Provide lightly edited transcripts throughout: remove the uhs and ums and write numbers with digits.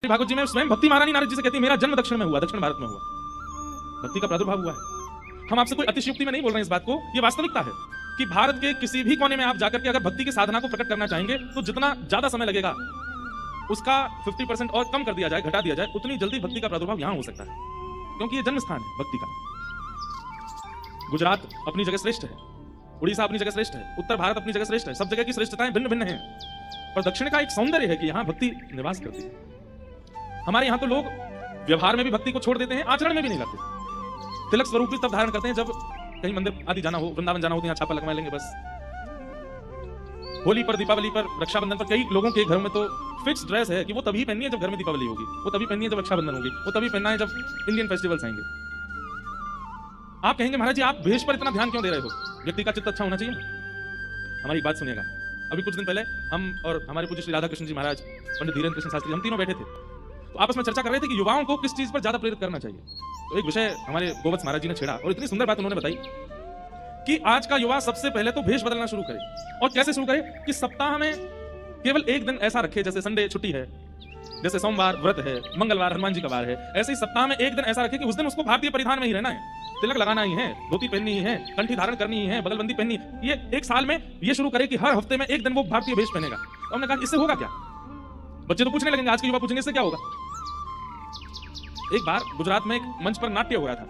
भागवत जी में स्वयं भक्ति महारानी नारद जी से कहती है मेरा जन्म दक्षिण में हुआ, दक्षिण भारत में हुआ, भक्ति का प्रादुर्भाव हुआ है। हम आपसे कोई अतिशयोक्ति में नहीं बोल रहे हैं इस बात को, ये वास्तविकता है कि भारत के किसी भी कोने में आप जाकर के अगर भक्ति की साधना को प्रकट करना चाहेंगे तो जितना ज्यादा समय लगेगा उसका 50% और कम कर दिया जाए, घटा दिया जाए, उतनी जल्दी भक्ति का प्रादुर्भाव यहां हो सकता है, क्योंकि ये जन्म स्थान है भक्ति का। गुजरात अपनी जगह श्रेष्ठ है, उड़ीसा अपनी जगह श्रेष्ठ है, उत्तर भारत अपनी जगह श्रेष्ठ है, सब जगह की श्रेष्ठताएं भिन्न भिन्न हैं, पर दक्षिण का एक सौंदर्य है कि यहाँ भक्ति निवास करती है। हमारे यहाँ तो लोग व्यवहार में भी भक्ति को छोड़ देते हैं, आचरण में भी नहीं करते। तिलक स्वरूप भी तब धारण करते हैं जब कहीं मंदिर आदि जाना हो, वृंदावन जाना हो तो यहाँ छापा लगवा लेंगे बस। होली पर, दीपावली पर, रक्षाबंधन पर कई लोगों के घरों में तो फिक्स ड्रेस है कि वो तभी पहननी है जब घर में दीपावली होगी, वो तभी पहननी है जब रक्षाबंधन होगी, वो तभी पहनना है जब इंडियन फेस्टिवल्स आएंगे। आप कहेंगे महाराज जी आप भेष पर इतना ध्यान क्यों दे रहे हो, व्यक्ति का चित्त अच्छा होना चाहिए। हमारी बात सुनिएगा, अभी कुछ दिन पहले हम और हमारे पूज्य श्री राधा कृष्ण जी महाराज, पंडित धीरेन्द्र कृष्ण शास्त्री, हम तीनों बैठे थे, तो आपस में चर्चा कर रहे थे कि युवाओं को किस चीज पर ज्यादा प्रेरित करना चाहिए। तो एक विषय हमारे गोवत्स महाराज जी ने छेड़ा और इतनी सुंदर बात उन्होंने बताई कि आज का युवा सबसे पहले तो भेष बदलना शुरू करे। और कैसे शुरू करे कि सप्ताह में केवल एक दिन ऐसा रखे, जैसे संडे छुट्टी है, जैसे सोमवार व्रत है, मंगलवार हनुमान जी का वार है, ऐसे ही सप्ताह में एक दिन ऐसा रखे कि उस दिन उसको भारतीय परिधान में ही रहना है, तिलक लगाना ही है, धोती पहननी ही है, कंठी धारण करनी ही है, बगलबंदी पहननी। ये एक साल में ये शुरू करे कि हर हफ्ते में एक दिन वो भारतीय वेश पहनेगा। तो हमने कहा इससे होगा क्या? बच्चे तो पूछने लगेंगे, आज के युवा पूछेंगे इससे क्या होगा। एक बार गुजरात में एक मंच पर नाट्य हो रहा था,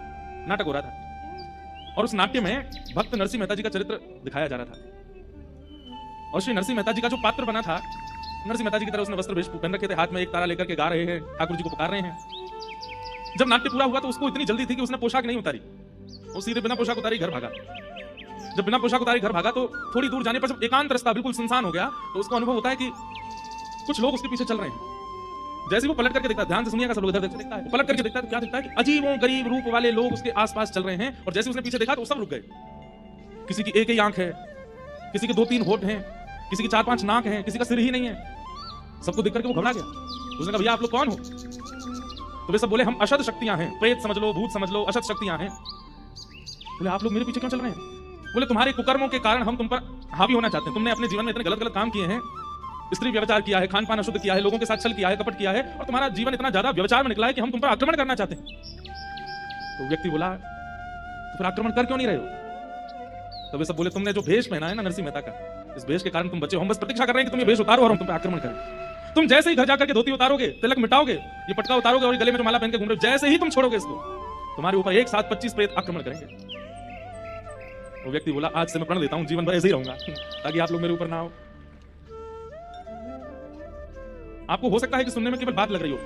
नाटक हो रहा था, और उस नाट्य में भक्त नरसिंह मेहता जी का चरित्र दिखाया जा रहा था। और श्री नरसिंह मेहता जी का जो पात्र बना था, नरसिंह मेहता जी की तरह उसने वस्त्र वेश पहन रखे थे, हाथ में एक तारा लेकर के गा रहे हैं, ठाकुर जी को पुकार रहे हैं। जब नाट्य पूरा हुआ तो उसको इतनी जल्दी थी कि उसने पोशाक नहीं उतारी, वो सीधे बिना पोशाक उतारी घर भागा। जब बिना पोशाक उतारी घर भागा तो थोड़ी दूर जाने पर जब एकांत रास्ता बिल्कुल सुनसान हो गया तो उसको अनुभव होता है कि कुछ लोग उसके पीछे चल रहे हैं। जैसे वो पलट करके देखता है, ध्यान से सुनिएगा सब लोग, इधर देखता है, पलट करके देखता है तो क्या देखता है कि अजीबों गरीब रूप वाले लोग उसके आसपास चल रहे हैं। और जैसे उसने पीछे देखा तो सब रुक गए। किसी की एक ही आंख है, किसी के 2-3 होठ हैं, किसी की 4-5 नाक हैं, किसी का सिर ही नहीं है। सबको देख करके वो घबरा गया। उसने कहा भैया आप लोग कौन हो? तो वे सब बोले हम अशद शक्तियां हैं, प्रेत समझ लो, भूत समझ लो, अशद शक्तियां हैं। बोले आप लोग मेरे पीछे क्यों चल रहे हैं? बोले तुम्हारे कुकर्मों के कारण हम तुम पर हावी होना चाहते हैं। तुमने अपने जीवन में इतने गलत गलत काम किए हैं, स्त्री व्यभिचार किया है, खान पान अशुद्ध किया है, लोगों के साथ छल किया है, कपट किया है, और तुम्हारा जीवन इतना ज्यादा व्यभिचार में निकला है कि हम तुम पर आक्रमण करना चाहते हैं। तो व्यक्ति बोला तो फिर आक्रमण कर क्यों नहीं रहे हो? तो वे सब बोले तुमने जो भेष पहना है ना नरसिंह मेहता का, इस भेष के कारण तुम बचे हो। हम बस प्रतीक्षा कर रहे हैं कि तुम ये भेष उतारो और हम तुम पर आक्रमण करें। तुम जैसे ही घर जाकर के धोती उतारोगे, तिलक मिटाओगे, ये पटका उतारोगे और गले में जो माला पहन के घूम रहे हो, जैसे ही तुम छोड़ोगे इसको, तुम्हारे ऊपर एक साथ 25 प्रेत आक्रमण करेंगे। वो व्यक्ति बोला आज से मैं प्रण देता हूं जीवन भर ऐसे ही रहूंगा ताकि आप लोग मेरे ऊपर ना आओ। आपको हो सकता है कि सुनने में केवल बात लग रही हो,